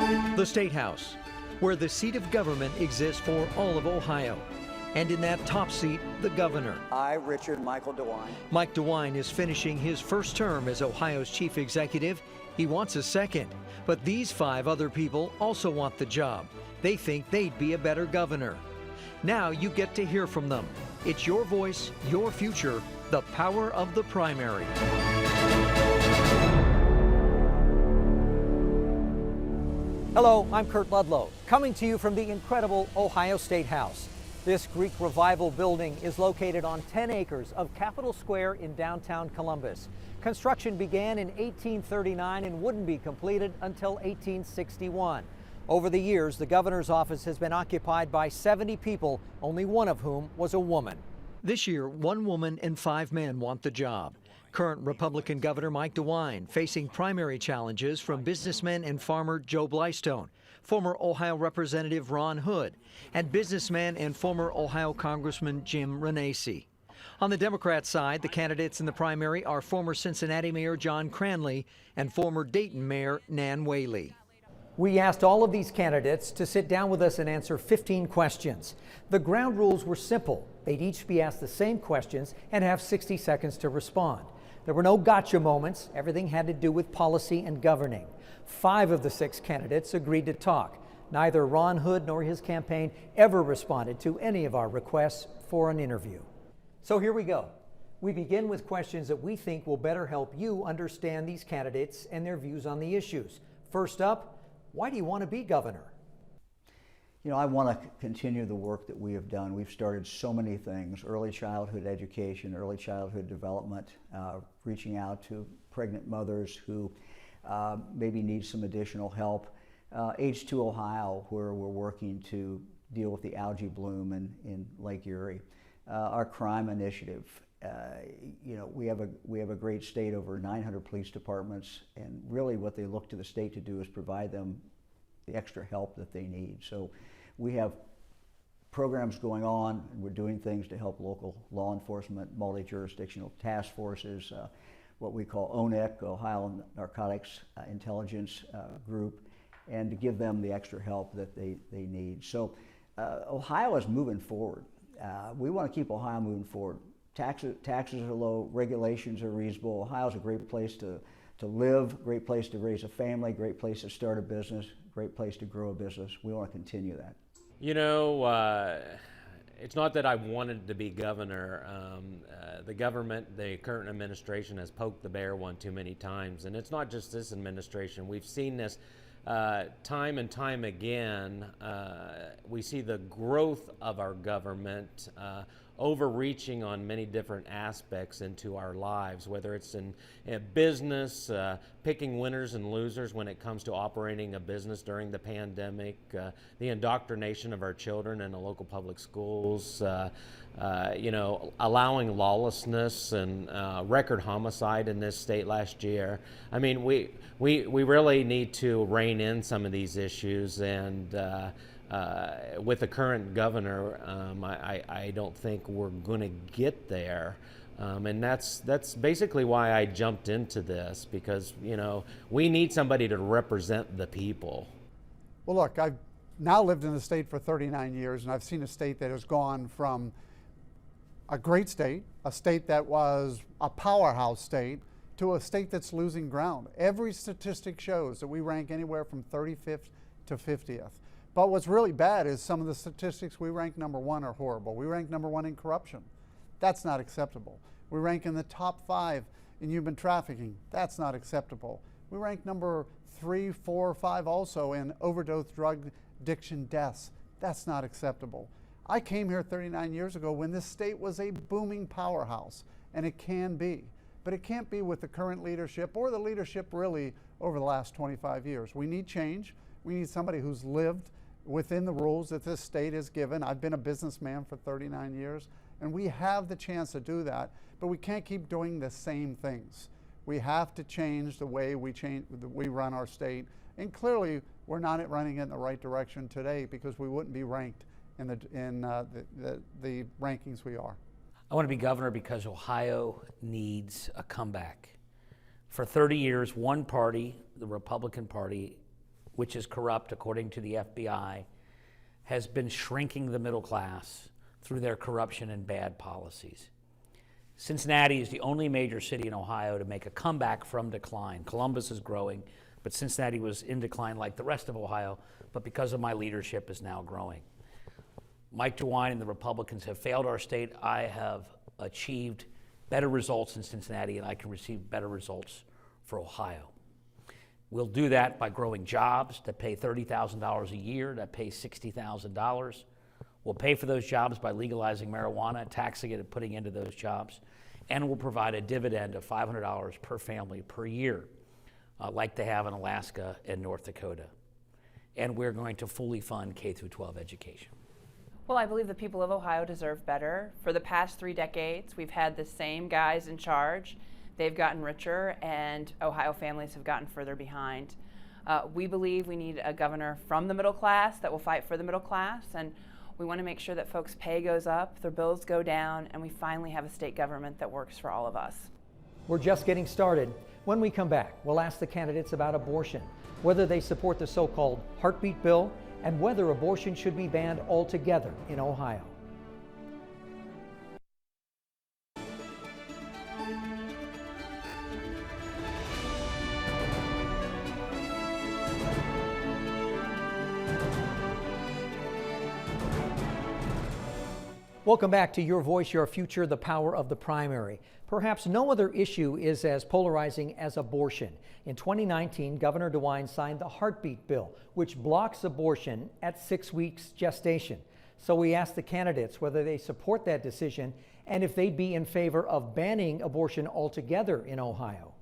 The State House, where the seat of government exists for all of Ohio. And in that top seat, the governor. I, Richard Michael DeWine. Mike DeWine is finishing his first term as Ohio's chief executive. He wants a second. But these 5 other people also want the job. They think they'd be a better governor. Now you get to hear from them. It's your voice, your future, the power of the primary. Hello, I'm Kurt Ludlow, coming to you from the incredible Ohio State House. This Greek Revival building is located on 10 acres of Capitol Square in downtown Columbus. Construction began in 1839 and wouldn't be completed until 1861. Over the years, the governor's office has been occupied by 70 people, only one of whom was a woman. This year, 1 woman and 5 men want the job. Current Republican Governor Mike DeWine facing primary challenges from businessman and farmer Joe Blystone, former Ohio Representative Ron Hood, and businessman and former Ohio Congressman Jim Renacci. On the Democrat side, the candidates in the primary are former Cincinnati Mayor John Cranley and former Dayton Mayor Nan Whaley. We asked all of these candidates to sit down with us and answer 15 questions. The ground rules were simple. They'd each be asked the same questions and have 60 seconds to respond. There were no gotcha moments. Everything had to do with policy and governing. 5 of the 6 candidates agreed to talk. Neither Ron Hood nor his campaign ever responded to any of our requests for an interview. So here we go. We begin with questions that we think will better help you understand these candidates and their views on the issues. First up, why do you want to be governor? You know, I want to continue the work that we have done. We've started so many things: early childhood education, early childhood development, reaching out to pregnant mothers who maybe need some additional help. H2 Ohio, where we're working to deal with the algae bloom in Lake Erie. Our crime initiative. You know, we have a great state, over 900 police departments, and really what they look to the state to do is provide them the extra help that they need. So we have programs going on, and we're doing things to help local law enforcement, multi-jurisdictional task forces, what we call ONEC, Ohio Narcotics Intelligence Group, and to give them the extra help that they need. So Ohio is moving forward. We want to keep Ohio moving forward. Taxes are low, regulations are reasonable. Ohio's a great place to live, great place to raise a family, great place to start a business, great place to grow a business. We want to continue that. You know, it's not that I wanted to be governor. The government, the current administration, has poked the bear one too many times. And it's not just this administration. We've seen this time and time again. We see the growth of our government overreaching on many different aspects into our lives, whether it's in business, picking winners and losers when it comes to operating a business during the pandemic, the indoctrination of our children in the local public schools, you know, allowing lawlessness and record homicide in this state last year. I mean, we really need to rein in some of these issues, and with the current governor, I don't think we're going to get there. And that's basically why I jumped into this, because, you know, we need somebody to represent the people. Well, look, I've now lived in the state for 39 years, and I've seen a state that has gone from a great state, a state that was a powerhouse state, to a state that's losing ground. Every statistic shows that we rank anywhere from 35th to 50th. But what's really bad is some of the statistics we rank number 1 are horrible. We rank number 1 in corruption. That's not acceptable. We rank in the top 5 in human trafficking. That's not acceptable. We rank number 3, 4, 5 also in overdose drug addiction deaths. That's not acceptable. I came here 39 years ago when this state was a booming powerhouse, and it can be. But it can't be with the current leadership or the leadership really over the last 25 years. We need change. We need somebody who's lived within the rules that this state has given. I've been a businessman for 39 years, and we have the chance to do that, but we can't keep doing the same things. We have to change the way we run our state, and clearly we're not running it in the right direction today, because we wouldn't be ranked in the rankings we are. I want to be governor because Ohio needs a comeback. For 30 years, one party, the Republican Party, which is corrupt according to the FBI, has been shrinking the middle class through their corruption and bad policies. Cincinnati is the only major city in Ohio to make a comeback from decline. Columbus is growing, but Cincinnati was in decline like the rest of Ohio, but because of my leadership is now growing. Mike DeWine and the Republicans have failed our state. I have achieved better results in Cincinnati, and I can receive better results for Ohio. We'll do that by growing jobs that pay $30,000 a year, that pay $60,000. We'll pay for those jobs by legalizing marijuana, taxing it, and putting into those jobs. And we'll provide a dividend of $500 per family per year, like they have in Alaska and North Dakota. And we're going to fully fund K-12 education. Well, I believe the people of Ohio deserve better. For the past 3 decades, we've had the same guys in charge. They've gotten richer, and Ohio families have gotten further behind. We believe we need a governor from the middle class that will fight for the middle class, and we want to make sure that folks' pay goes up, their bills go down, and we finally have a state government that works for all of us. We're just getting started. When we come back, we'll ask the candidates about abortion, whether they support the so-called heartbeat bill, and whether abortion should be banned altogether in Ohio. Welcome back to Your Voice, Your Future, the Power of the Primary. Perhaps no other issue is as polarizing as abortion. In 2019, Governor DeWine signed the heartbeat bill, which blocks abortion at 6 weeks gestation. So we asked the candidates whether they support that decision and if they'd be in favor of banning abortion altogether in Ohio.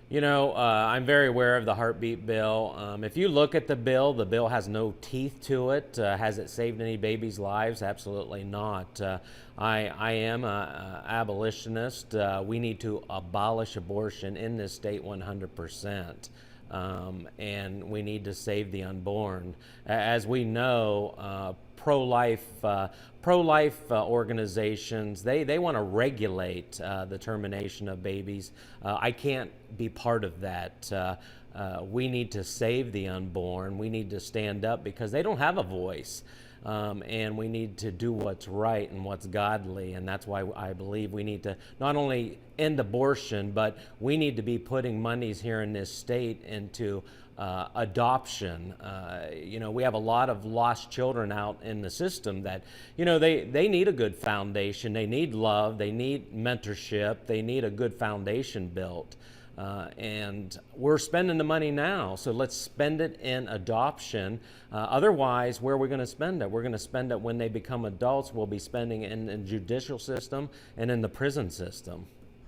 You know, I'm very aware of the heartbeat bill. If you look at the bill has no teeth to it. Has it saved any babies' lives? Absolutely not. I am an abolitionist. We need to abolish abortion in this state 100%. And we need to save the unborn. As we know, pro-life organizations, they want to regulate the termination of babies. I can't be part of that. We need to save the unborn. We need to stand up because they don't have a voice. And we need to do what's right and what's godly, and that's why I believe we need to not only end abortion, but we need to be putting monies here in this state into adoption. You know, we have a lot of lost children out in the system that, you know, they need a good foundation. They need love. They need mentorship. They need a good foundation built. And we're spending the money now, so let's spend it in adoption. Otherwise, where are we going to spend it? We're going to spend it when they become adults. We'll be spending it in the judicial system and in the prison system.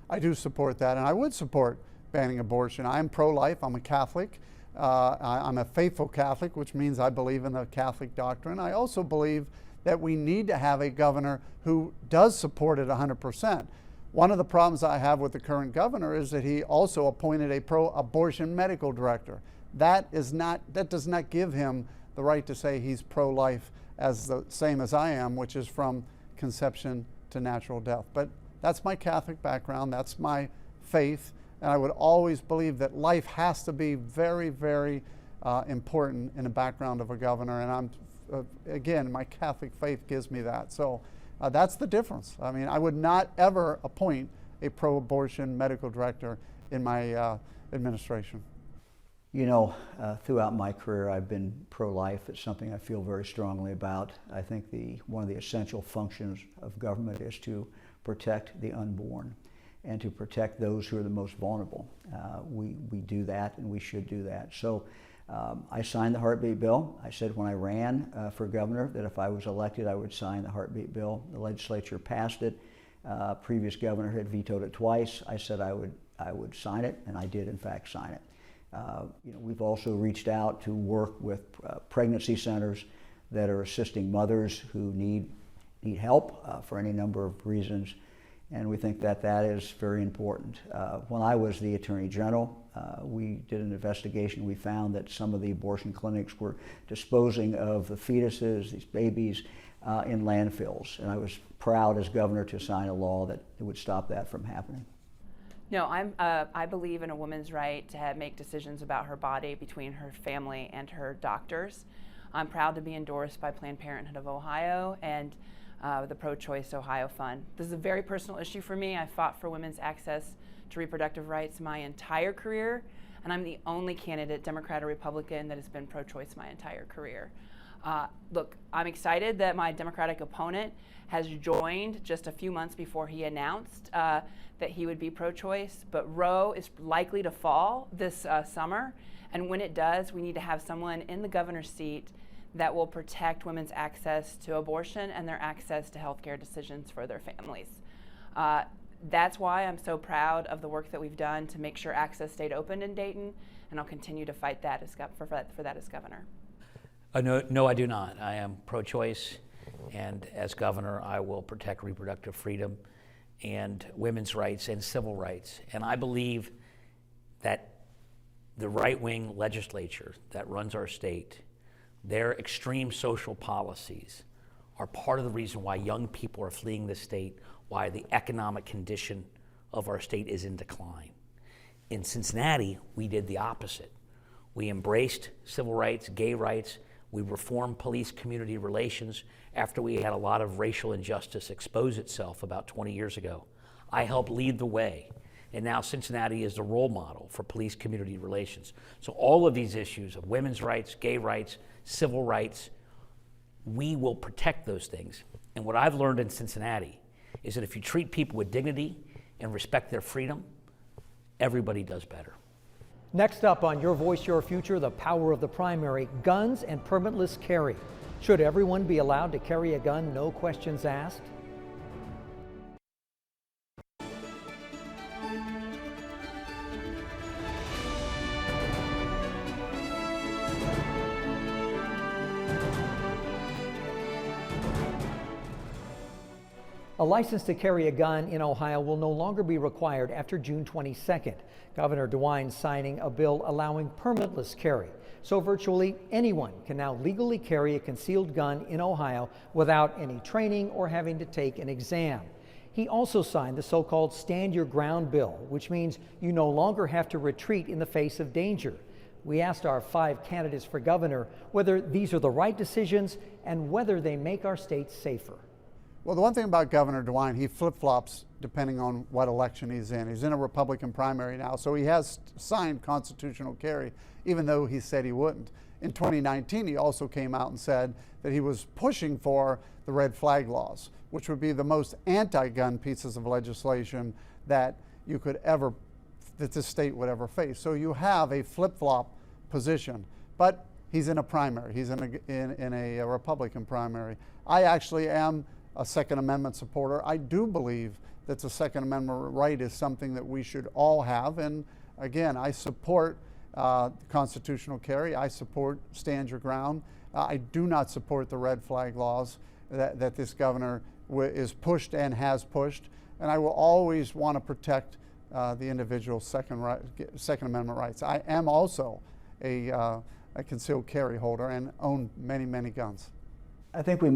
I do support that, and I would support banning abortion. I'm pro-life. I'm a Catholic. I'm a faithful Catholic, which means I believe in the Catholic doctrine. I also believe that we need to have a governor who does support it 100%. One of the problems I have with the current governor is that he also appointed a pro-abortion medical director. That does not give him the right to say he's pro-life as the same as I am, which is from conception to natural death. But that's my Catholic background, that's my faith, and I would always believe that life has to be very, very important in the background of a governor, and again, my Catholic faith gives me that. So that's the difference. I mean, I would not ever appoint a pro-abortion medical director in my administration. You know, throughout my career, I've been pro-life. It's something I feel very strongly about. I think one of the essential functions of government is to protect the unborn and to protect those who are the most vulnerable. We do that, and we should do that. So I signed the heartbeat bill. I said when I ran for governor that if I was elected, I would sign the heartbeat bill. The legislature passed it. Previous governor had vetoed it twice. I said I would sign it, and I did in fact sign it. You know, we've also reached out to work with pregnancy centers that are assisting mothers who need help for any number of reasons, and we think that is very important. When I was the Attorney General, we did an investigation. We found that some of the abortion clinics were disposing of the fetuses, these babies, in landfills, and I was proud as governor to sign a law that would stop that from happening. No, I believe in a woman's right to make decisions about her body between her family and her doctors. I'm proud to be endorsed by Planned Parenthood of Ohio and the Pro-Choice Ohio Fund. This is a very personal issue for me. I fought for women's access to reproductive rights my entire career, and I'm the only candidate, Democrat or Republican, that has been pro-choice my entire career. Look, I'm excited that my Democratic opponent has joined just a few months before he announced that he would be pro-choice, but Roe is likely to fall this summer, and when it does, we need to have someone in the governor's seat that will protect women's access to abortion and their access to health care decisions for their families. That's why I'm so proud of the work that we've done to make sure access stayed open in Dayton, and I'll continue to fight that for that as governor. No, I do not. I am pro-choice, and as governor, I will protect reproductive freedom and women's rights and civil rights. And I believe that the right-wing legislature that runs our state, their extreme social policies are part of the reason why young people are fleeing the state, why the economic condition of our state is in decline. In Cincinnati, we did the opposite. We embraced civil rights, gay rights. We reformed police-community relations after we had a lot of racial injustice expose itself about 20 years ago. I helped lead the way, and now Cincinnati is the role model for police-community relations. So all of these issues of women's rights, gay rights, civil rights, we will protect those things. And what I've learned in Cincinnati is that if you treat people with dignity and respect their freedom, everybody does better. Next up on Your Voice, Your Future, the power of the primary, guns and permitless carry. Should everyone be allowed to carry a gun, no questions asked? A license to carry a gun in Ohio will no longer be required after June 22nd. Governor DeWine signing a bill allowing permitless carry. So virtually anyone can now legally carry a concealed gun in Ohio without any training or having to take an exam. He also signed the so-called Stand Your Ground bill, which means you no longer have to retreat in the face of danger. We asked our 5 candidates for governor whether these are the right decisions and whether they make our state safer. Well, the one thing about Governor DeWine, he flip-flops depending on what election he's in. He's in a Republican primary now, so he has signed constitutional carry, even though he said he wouldn't. In 2019, he also came out and said that he was pushing for the red flag laws, which would be the most anti-gun pieces of legislation that this state would ever face. So you have a flip-flop position, but he's in a primary. He's in a Republican primary. I actually am a Second Amendment supporter. I do believe that the Second Amendment right is something that we should all have. And again, I support constitutional carry. I support Stand Your Ground. I do not support the red flag laws that this governor is pushed and has pushed. And I will always want to protect the individual's Second Amendment rights. I am also a concealed carry holder and own many, many guns. I think we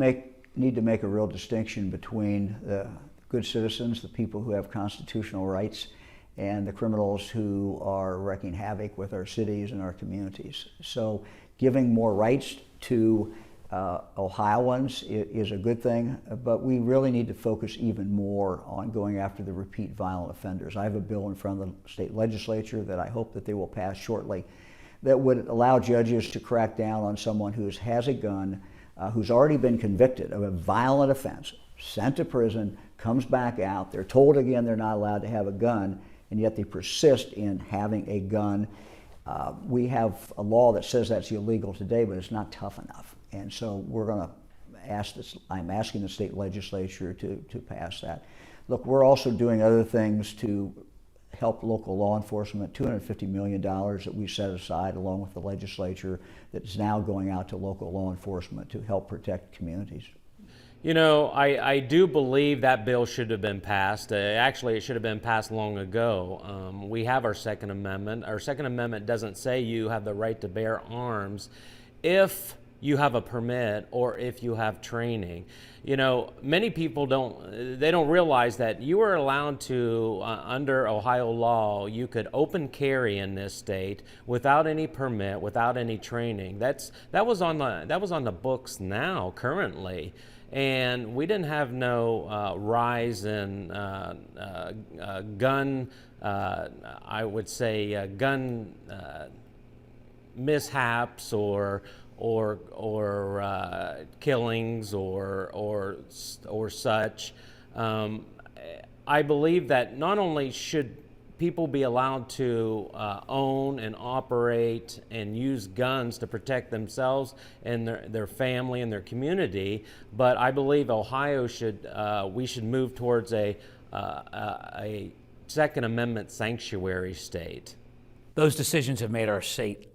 need to make a real distinction between the good citizens, the people who have constitutional rights, and the criminals who are wreaking havoc with our cities and our communities. So giving more rights to Ohioans is a good thing, but we really need to focus even more on going after the repeat violent offenders. I have a bill in front of the state legislature that I hope that they will pass shortly that would allow judges to crack down on someone who has a gun, who's already been convicted of a violent offense, sent to prison, comes back out, they're told again they're not allowed to have a gun, and yet they persist in having a gun. We have a law that says that's illegal today, but it's not tough enough. And so we're going to ask this, I'm asking the state legislature to pass that. Look, we're also doing other things to help local law enforcement, $250 million that we set aside along with the legislature that is now going out to local law enforcement to help protect communities. You know, I do believe that bill should have been passed. Actually, it should have been passed long ago. We have our Second Amendment. Our Second Amendment doesn't say you have the right to bear arms if you have a permit or if you have training. You know, many people don't realize that you are allowed to, under Ohio law, you could open carry in this state without any permit, without any training. That was on the books now, currently. And we didn't have no rise in gun, I would say, gun mishaps or killings or such. I believe that not only should people be allowed to own and operate and use guns to protect themselves and their family and their community, but I believe Ohio we should move towards a Second Amendment sanctuary state. Those decisions have made our state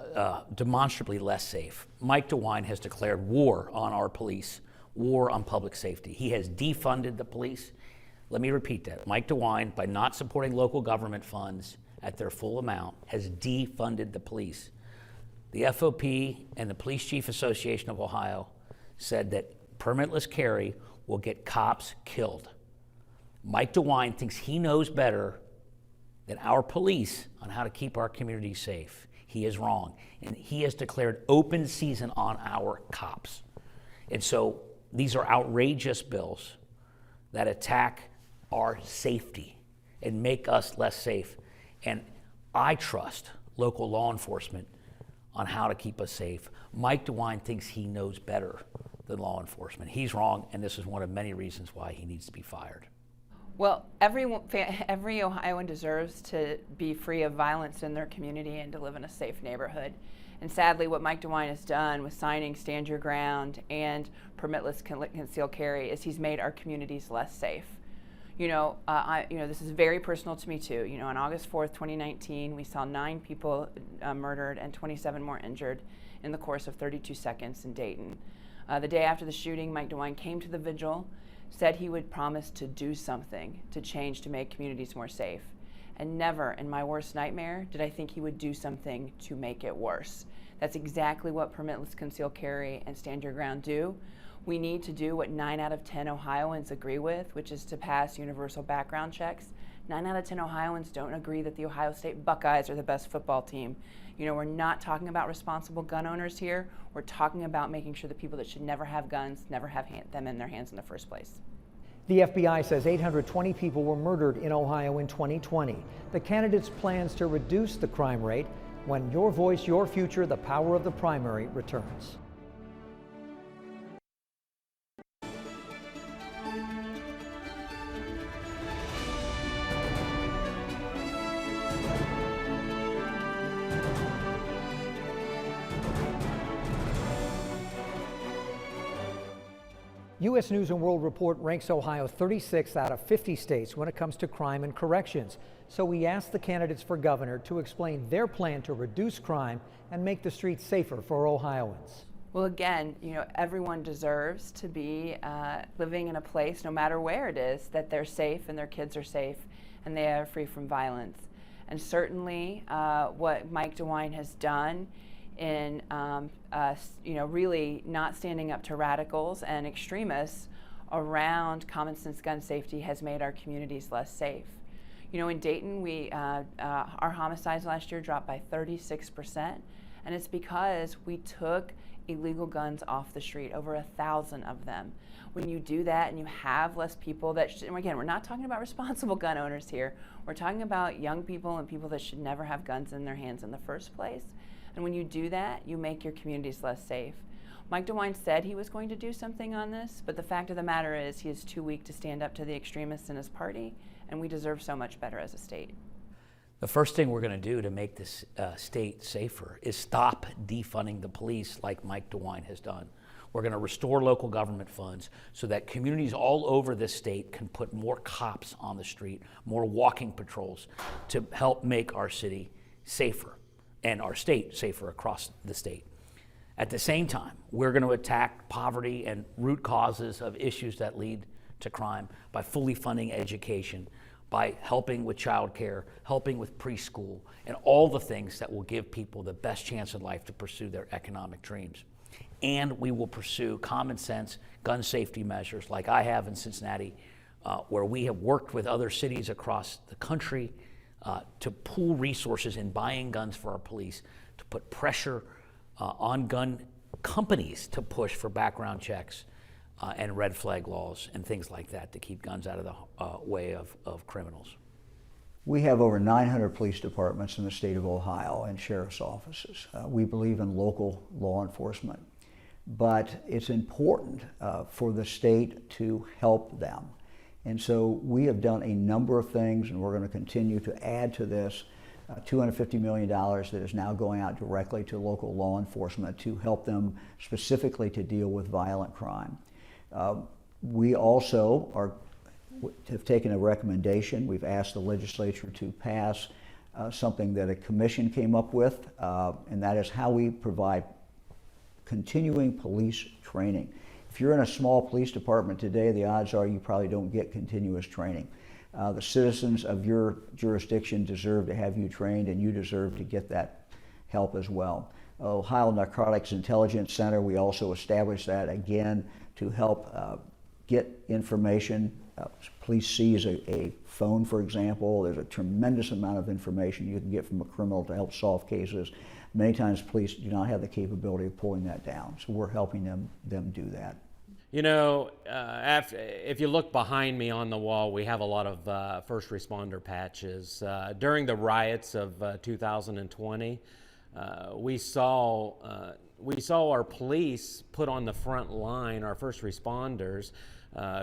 demonstrably less safe. Mike DeWine has declared war on our police, war on public safety. He has defunded the police. Let me repeat that. Mike DeWine, by not supporting local government funds at their full amount, has defunded the police. The FOP and the Police Chief Association of Ohio said that permitless carry will get cops killed. Mike DeWine thinks he knows better than our police on how to keep our communities safe. He is wrong. And he has declared open season on our cops. And so these are outrageous bills that attack our safety and make us less safe. And I trust local law enforcement on how to keep us safe. Mike DeWine thinks he knows better than law enforcement. He's wrong, and this is one of many reasons why he needs to be fired. Well, every Ohioan deserves to be free of violence in their community and to live in a safe neighborhood. And sadly, what Mike DeWine has done with signing Stand Your Ground and permitless concealed carry is he's made our communities less safe. This is very personal to me too. You know, on August 4th, 2019, we saw 9 people murdered and 27 more injured in the course of 32 seconds in Dayton. The day after the shooting, Mike DeWine came to the vigil, said he would promise to do something to change to make communities more safe. And never in my worst nightmare did I think he would do something to make it worse. That's exactly what permitless concealed carry and Stand Your Ground do. We need to do what 9 out of 10 Ohioans agree with, which is to pass universal background checks. 9 out of 10 Ohioans don't agree that the Ohio State Buckeyes are the best football team. You know, we're not talking about responsible gun owners here. We're talking about making sure the people that should never have guns never have them in their hands in the first place. The FBI says 820 people were murdered in Ohio in 2020. The candidates' plans to reduce the crime rate. When Your Voice, Your Future, the Power of the Primary returns. U.S. News & World Report ranks Ohio 36th out of 50 states when it comes to crime and corrections. So we asked the candidates for governor to explain their plan to reduce crime and make the streets safer for Ohioans. Well, again, you know, everyone deserves to be living in a place, no matter where it is, that they're safe and their kids are safe and they are free from violence. And certainly what Mike DeWine has done in really not standing up to radicals and extremists around common sense gun safety has made our communities less safe. You know, in Dayton, our homicides last year dropped by 36%, and it's because we took illegal guns off the street, over 1,000 of them. When you do that and you have less people and again, we're not talking about responsible gun owners here. We're talking about young people and people that should never have guns in their hands in the first place. And when you do that, you make your communities less safe. Mike DeWine said he was going to do something on this, but the fact of the matter is he is too weak to stand up to the extremists in his party, and we deserve so much better as a state. The first thing we're going to do to make this state safer is stop defunding the police like Mike DeWine has done. We're going to restore local government funds so that communities all over this state can put more cops on the street, more walking patrols to help make our city safer and our state safer across the state. At the same time, we're going to attack poverty and root causes of issues that lead to crime by fully funding education, by helping with childcare, helping with preschool, and all the things that will give people the best chance in life to pursue their economic dreams. And we will pursue common sense gun safety measures like I have in Cincinnati, where we have worked with other cities across the country to pool resources in buying guns for our police, to put pressure on gun companies to push for background checks and red flag laws and things like that to keep guns out of the way of criminals. We have over 900 police departments in the state of Ohio and sheriff's offices. We believe in local law enforcement, but it's important for the state to help them. And so we have done a number of things, and we're going to continue to add to this $250 million that is now going out directly to local law enforcement to help them specifically to deal with violent crime. We also have taken a recommendation. We've asked the legislature to pass something that a commission came up with, and that is how we provide continuing police training. If you're in a small police department today, the odds are you probably don't get continuous training. The citizens of your jurisdiction deserve to have you trained, and you deserve to get that help as well. Ohio Narcotics Intelligence Center, we also established that again to help get information. Police seize a phone, for example. There's a tremendous amount of information you can get from a criminal to help solve cases. Many times police do not have the capability of pulling that down, so we're helping them do that. You know, if you look behind me on the wall, we have a lot of first responder patches. During the riots of 2020, we saw our police put on the front line, our first responders.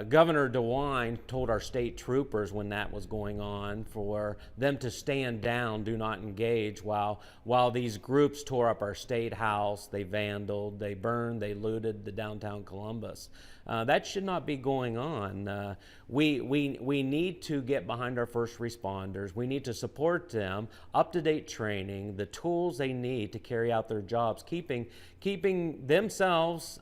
Governor DeWine told our state troopers when that was going on for them to stand down, do not engage, while these groups tore up our state house, they vandaled, they burned, they looted the downtown Columbus. That should not be going on. We need to get behind our first responders. We need to support them, up-to-date training, the tools they need to carry out their jobs, keeping themselves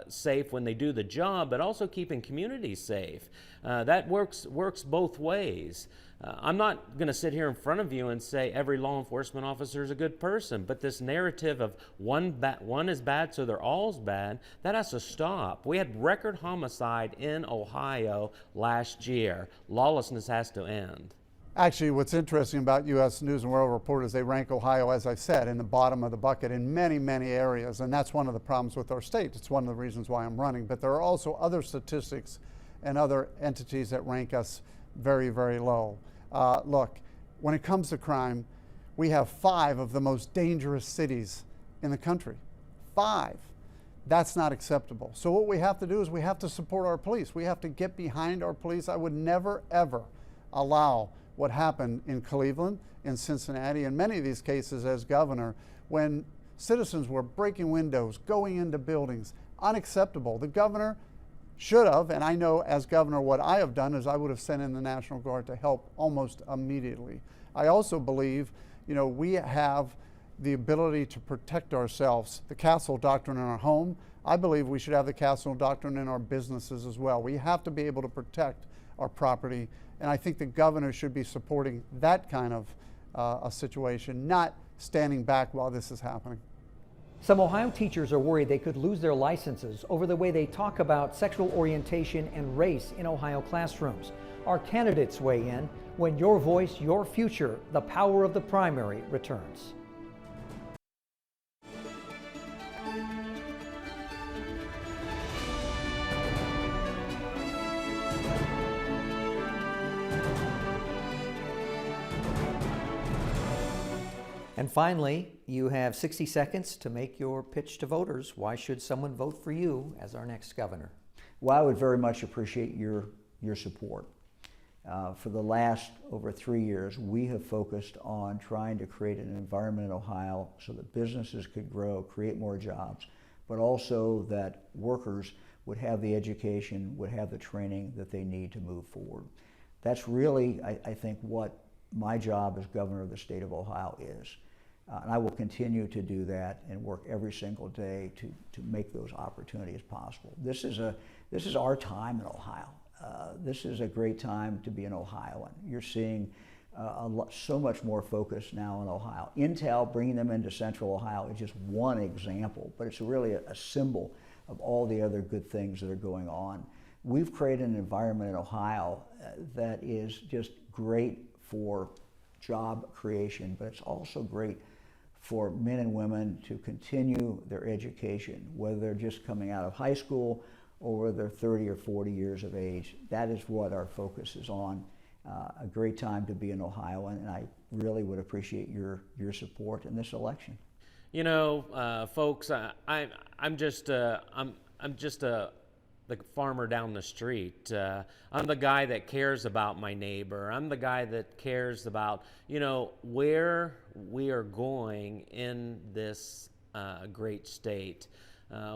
safe when they do the job, but also keeping communities safe. That works both ways. I'm not going to sit here in front of you and say every law enforcement officer is a good person, but this narrative of one is bad, so they're all bad, that has to stop. We had record homicide in Ohio last year. Lawlessness has to end. Actually, what's interesting about U.S. News and World Report is they rank Ohio, as I said, in the bottom of the bucket in many, many areas, and that's one of the problems with our state. It's one of the reasons why I'm running, but there are also other statistics and other entities that rank us very, very low. Look, when it comes to crime, we have 5 of the most dangerous cities in the country. 5. That's not acceptable. So what we have to do is we have to support our police. We have to get behind our police. I would never, ever allow what happened in Cleveland, in Cincinnati, in many of these cases as governor, when citizens were breaking windows, going into buildings. Unacceptable. The governor should have, and I know as governor what I have done is I would have sent in the National Guard to help almost immediately. I also believe, we have the ability to protect ourselves. The castle doctrine in our home, I believe we should have the castle doctrine in our businesses as well. We have to be able to protect our property, and I think the governor should be supporting that kind of a situation, not standing back while this is happening. Some Ohio teachers are worried they could lose their licenses over the way they talk about sexual orientation and race in Ohio classrooms. Our candidates weigh in when Your Voice, Your Future, the Power of the Primary returns. And finally, you have 60 seconds to make your pitch to voters. Why should someone vote for you as our next governor? Well, I would very much appreciate your support. For the last over 3 years, we have focused on trying to create an environment in Ohio so that businesses could grow, create more jobs, but also that workers would have the education, would have the training that they need to move forward. That's really, I think, what my job as governor of the state of Ohio is. And I will continue to do that and work every single day to make those opportunities possible. This is our time in Ohio. This is a great time to be an Ohioan. You're seeing so much more focus now in Ohio. Intel, bringing them into Central Ohio, is just one example, but it's really a symbol of all the other good things that are going on. We've created an environment in Ohio that is just great for job creation, but it's also great for men and women to continue their education, whether they're just coming out of high school or whether they're 30 or 40 years of age. That is what our focus is on. A great time to be an Ohioan, and I really would appreciate your support in this election. You know, folks, I'm just the farmer down the street. I'm the guy that cares about my neighbor. I'm the guy that cares about, you know, where we are going in this great state.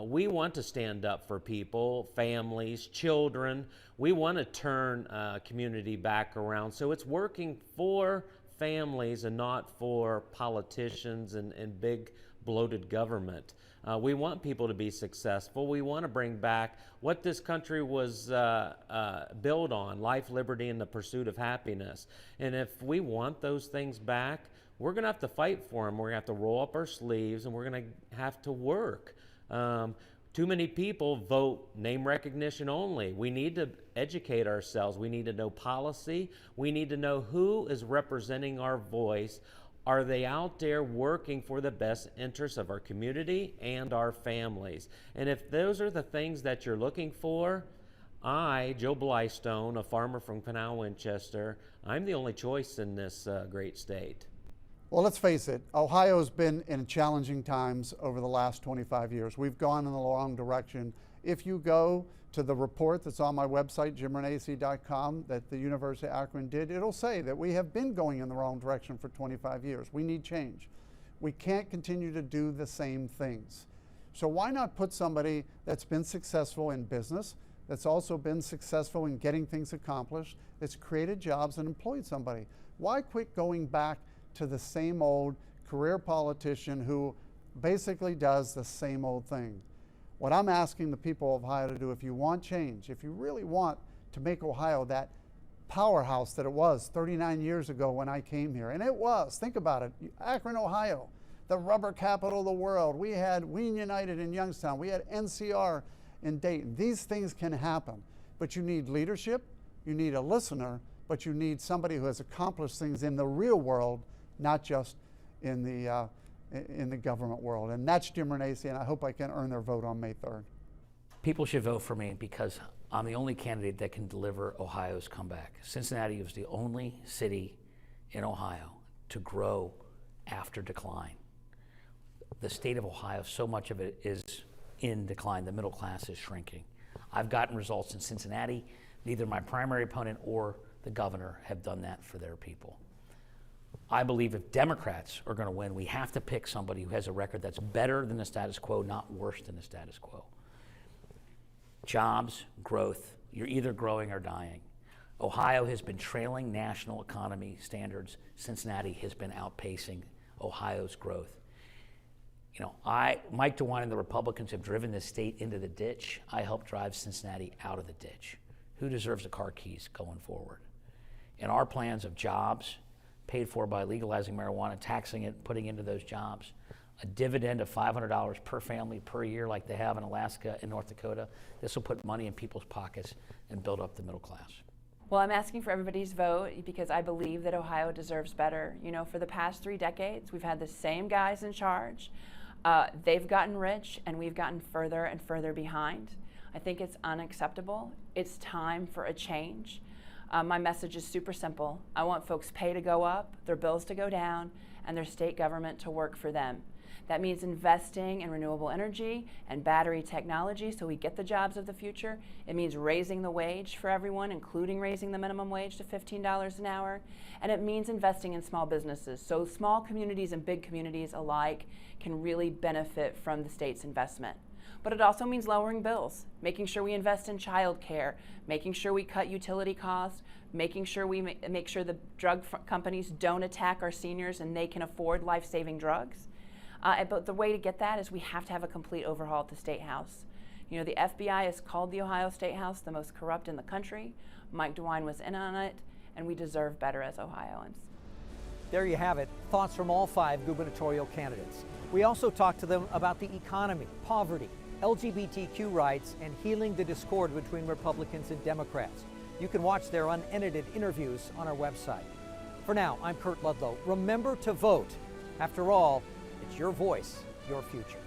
We want to stand up for people, families, children. We want to turn community back around. So it's working for families and not for politicians and big bloated government. We want people to be successful. We want to bring back what this country was built on, life, liberty, and the pursuit of happiness. And if we want those things back, we're going to have to fight for them. We're going to have to roll up our sleeves, and we're going to have to work. Too many people vote name recognition only. We need to educate ourselves. We need to know policy. We need to know who is representing our voice. Are they out there working for the best interests of our community and our families? And if those are the things that you're looking for, I, Joe Blystone, a farmer from Canal Winchester, I'm the only choice in this great state. Well, let's face it, Ohio's been in challenging times over the last 25 years. We've gone in the wrong direction. If you go to the report that's on my website, jimrenacci.com, that the University of Akron did, it'll say that we have been going in the wrong direction for 25 years. We need change. We can't continue to do the same things. So why not put somebody that's been successful in business, that's also been successful in getting things accomplished, that's created jobs and employed somebody? Why quit going back to the same old career politician who basically does the same old thing? What I'm asking the people of Ohio to do, if you want change, if you really want to make Ohio that powerhouse that it was 39 years ago when I came here, and it was, think about it, Akron, Ohio, the rubber capital of the world. We had Wayne United in Youngstown. We had NCR in Dayton. These things can happen, but you need leadership, you need a listener, but you need somebody who has accomplished things in the real world, not just in the government world. And that's Jim Renacci, and I hope I can earn their vote on May 3rd. People should vote for me because I'm the only candidate that can deliver Ohio's comeback. Cincinnati was the only city in Ohio to grow after decline. The state of Ohio, so much of it is in decline. The middle class is shrinking. I've gotten results in Cincinnati. Neither my primary opponent or the governor have done that for their people. I believe if Democrats are going to win, we have to pick somebody who has a record that's better than the status quo, not worse than the status quo. Jobs, growth, you're either growing or dying. Ohio has been trailing national economy standards. Cincinnati has been outpacing Ohio's growth. You know, Mike DeWine and the Republicans have driven this state into the ditch. I helped drive Cincinnati out of the ditch. Who deserves the car keys going forward? And our plans of jobs, paid for by legalizing marijuana, taxing it, putting into those jobs, a dividend of $500 per family per year like they have in Alaska and North Dakota. This will put money in people's pockets and build up the middle class. Well, I'm asking for everybody's vote because I believe that Ohio deserves better. You know, for the past 3 decades, we've had the same guys in charge. They've gotten rich and we've gotten further and further behind. I think it's unacceptable. It's time for a change. My message is super simple. I want folks' pay to go up, their bills to go down, and their state government to work for them. That means investing in renewable energy and battery technology so we get the jobs of the future. It means raising the wage for everyone, including raising the minimum wage to $15 an hour. And it means investing in small businesses so small communities and big communities alike can really benefit from the state's investment. But it also means lowering bills, making sure we invest in child care, making sure we cut utility costs, making sure we make sure the drug companies don't attack our seniors and they can afford life-saving drugs. But the way to get that is we have to have a complete overhaul at the State House. You know, the FBI has called the Ohio State House the most corrupt in the country. Mike DeWine was in on it, and we deserve better as Ohioans. There you have it, thoughts from all 5 gubernatorial candidates. We also talked to them about the economy, poverty, LGBTQ rights, and healing the discord between Republicans and Democrats. You can watch their unedited interviews on our website. For now, I'm Kurt Ludlow. Remember to vote. After all, it's your voice, your future.